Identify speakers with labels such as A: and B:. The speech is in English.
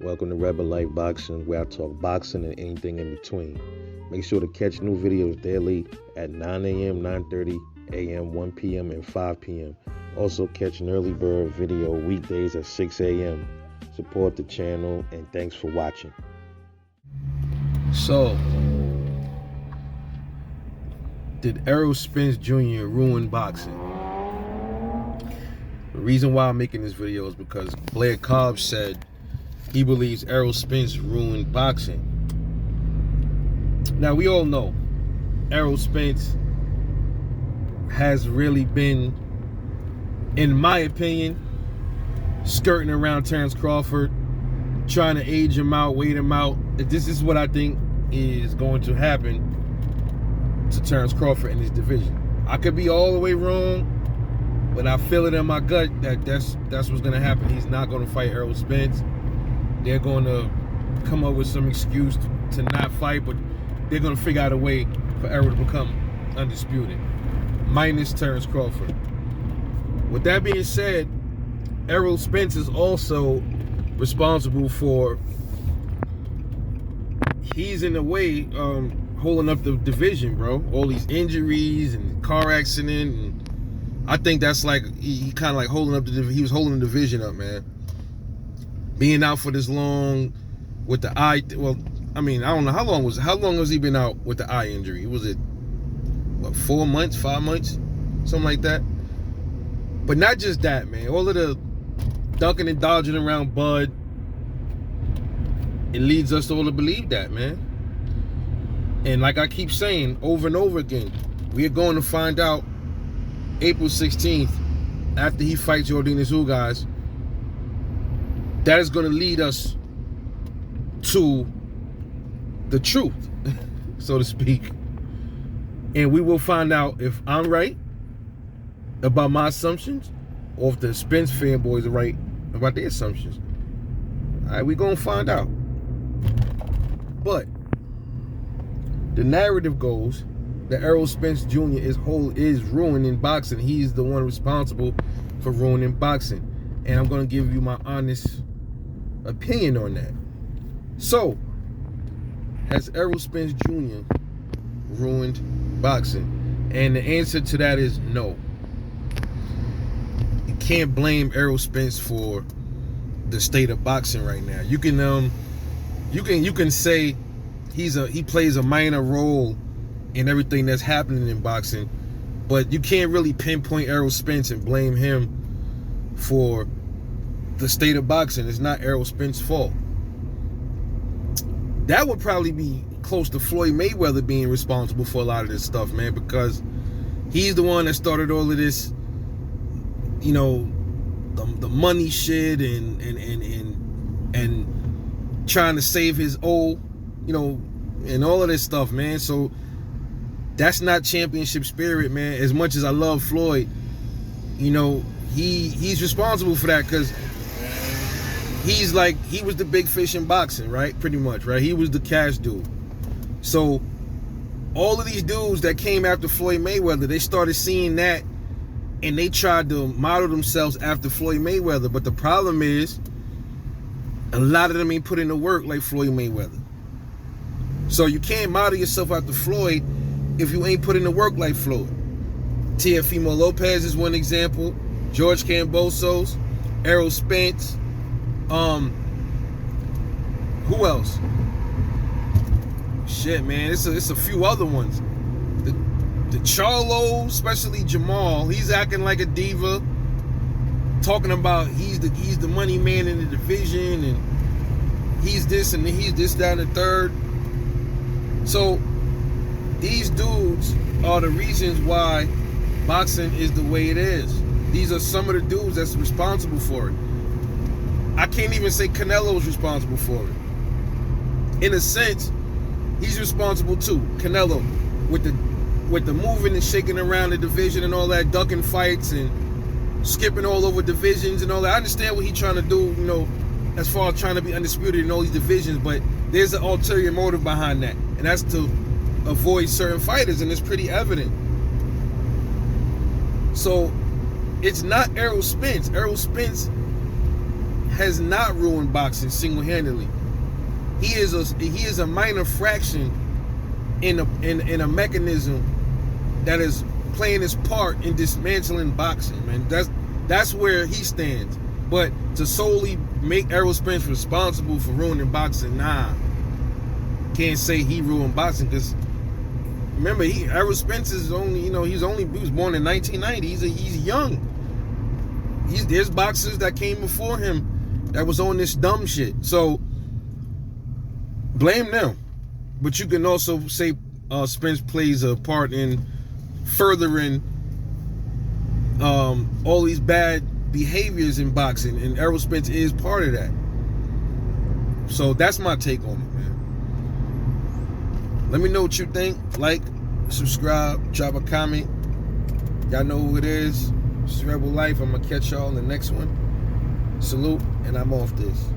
A: Welcome to Rebel Life Boxing, where I talk boxing and anything in between. Make sure to catch new videos daily at 9 a.m., 9:30 a.m., 1 p.m., and 5 p.m. Also catch an early bird video weekdays at 6 a.m. Support the channel, and thanks for watching.
B: So, did Errol Spence Jr. ruin boxing? The reason why I'm making this video is because Blair Cobb said he believes Errol Spence ruined boxing. Now, we all know Errol Spence has really been, in my opinion, skirting around Terrence Crawford, trying to age him out, wait him out. This is what I think is going to happen to Terrence Crawford in this division. I could be all the way wrong, but I feel it in my gut that that's what's going to happen. He's not going to fight Errol Spence. They're going to come up with some excuse to not fight, but they're going to figure out a way for Errol to become undisputed, minus Terrence Crawford. With that being said, Errol Spence is also responsible for, he's in a way holding up the division, bro. All these injuries and car accident, and I think that's like he kind of like holding up he was holding the division up, man. Being out for this long with the eye, well, I mean, I don't know how long has he been out with the eye injury? Was it what, 4 months, 5 months, something like that? But not just that, man. All of the ducking and dodging around Bud, it leads us all to believe that, man. And like I keep saying over and over again, we are going to find out April 16th, after he fights Yordenis Ugas, that is going to lead us to the truth, so to speak. And we will find out if I'm right about my assumptions, or if the Spence fanboys are right about their assumptions. All right, we're going to find out. But the narrative goes that Errol Spence Jr. is ruining boxing. He's the one responsible for ruining boxing. And I'm going to give you my honest opinion on that. So, has Errol Spence Jr. ruined boxing? And the answer to that is no. You can't blame Errol Spence for the state of boxing right now. You can say he plays a minor role in everything that's happening in boxing, but you can't really pinpoint Errol Spence and blame him for the state of boxing. It's not Errol Spence's fault. That would probably be close to Floyd Mayweather being responsible for a lot of this stuff, man, because he's the one that started all of this, you know, the money shit and trying to save his old, you know, and all of this stuff, man. So that's not championship spirit, man. As much as I love Floyd, you know, he's responsible for that, because he was the big fish in boxing, right? Pretty much, right? He was the cash dude. So all of these dudes that came after Floyd Mayweather, they started seeing that, and they tried to model themselves after Floyd Mayweather. But the problem is, a lot of them ain't put in the work like Floyd Mayweather. So you can't model yourself after Floyd if you ain't put in the work like Floyd. Teofimo Lopez is one example. George Kambosos, Errol Spence. Who else? Shit, man, it's a few other ones. The Charlos, especially Jamal, he's acting like a diva, talking about he's the money man in the division, and he's this and he's this, that, and the third. So these dudes are the reasons why boxing is the way it is. These are some of the dudes that's responsible for it. I can't even say Canelo's responsible for it. In a sense, he's responsible too. Canelo, with the moving and shaking around the division and all that, ducking fights and skipping all over divisions and all that. I understand what he's trying to do, you know, as far as trying to be undisputed in all these divisions, but there's an ulterior motive behind that, and that's to avoid certain fighters, and it's pretty evident. So it's not Errol Spence. Errol Spence has not ruined boxing single-handedly. He is a minor fraction in a mechanism that is playing his part in dismantling boxing, man. That's where he stands. But to solely make Errol Spence responsible for ruining boxing, nah. Can't say he ruined boxing, because remember, Errol Spence is only, he was born in 1990. He's young. There's boxers that came before him that was on this dumb shit. So blame them. But you can also say Spence plays a part in furthering all these bad behaviors in boxing, and Errol Spence is part of that. So that's my take on it, man. Let me know what you think. Like, subscribe, drop a comment. Y'all know who it is. It's Rebel Life. I'm gonna catch y'all in the next one. Salute, and I'm off this.